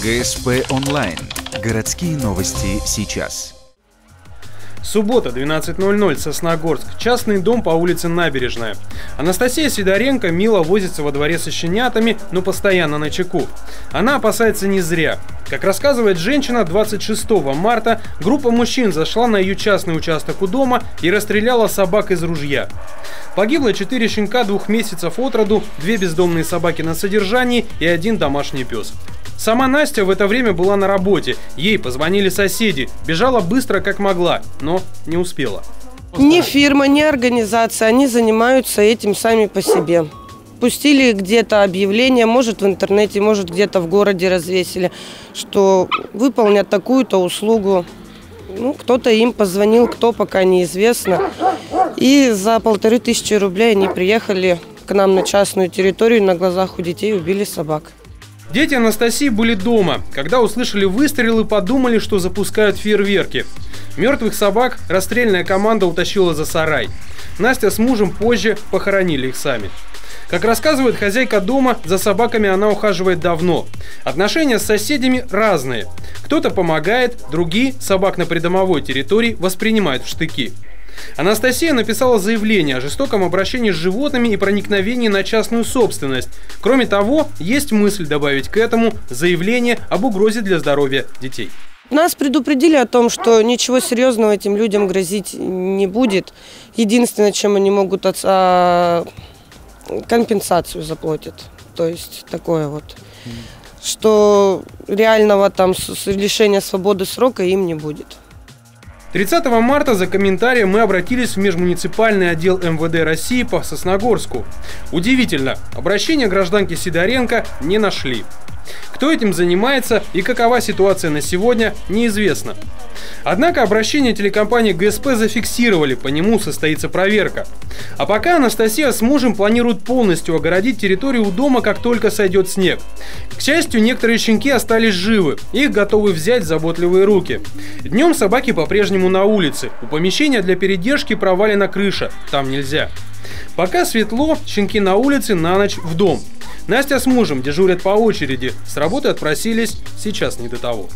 ГСП онлайн. Городские новости сейчас. Суббота, 12:00, Сосногорск. Частный дом по улице Набережная. Анастасия Сидоренко мило возится во дворе со щенятами, но постоянно начеку. Она опасается не зря. Как рассказывает женщина, 26 марта группа мужчин зашла на ее частный участок у дома и расстреляла собак из ружья. Погибло 4 щенка 2 месяцев от роду, 2 бездомные собаки на содержании и 1 домашний пес. Сама Настя в это время была на работе. Ей позвонили соседи. Бежала быстро, как могла, но не успела. Ни фирма, ни организация, они занимаются этим сами по себе. Пустили где-то объявление, может в интернете, может где-то в городе развесили, что выполнят такую-то услугу. Кто-то им позвонил, кто пока неизвестно. И за 1500 рублей они приехали к нам на частную территорию, на глазах у детей убили собак. Дети Анастасии были дома. Когда услышали выстрелы, подумали, что запускают фейерверки. Мертвых собак расстрельная команда утащила за сарай. Настя с мужем позже похоронили их сами. Как рассказывает хозяйка дома, за собаками она ухаживает давно. Отношения с соседями разные. Кто-то помогает, другие собак на придомовой территории воспринимают в штыки. Анастасия написала заявление о жестоком обращении с животными и проникновении на частную собственность. Кроме того, есть мысль добавить к этому заявление об угрозе для здоровья детей. Нас предупредили о том, что ничего серьезного этим людям грозить не будет. Единственное, чем они могут компенсацию заплатят. То есть такое вот. Что реального там лишения свободы срока им не будет. 30 марта за комментарием мы обратились в межмуниципальный отдел МВД России по Сосногорску. Удивительно, обращение гражданки Сидоренко не нашли. Кто этим занимается и какова ситуация на сегодня, неизвестно. Однако обращение телекомпании ГСП зафиксировали, по нему состоится проверка. А пока Анастасия с мужем планируют полностью огородить территорию у дома, как только сойдет снег. К счастью, некоторые щенки остались живы, их готовы взять в заботливые руки. Днем собаки по-прежнему на улице, у помещения для передержки провалена крыша, там нельзя. Пока светло, щенки на улице, на ночь в дом. Настя с мужем дежурят по очереди, с работы отпросились, сейчас не до того.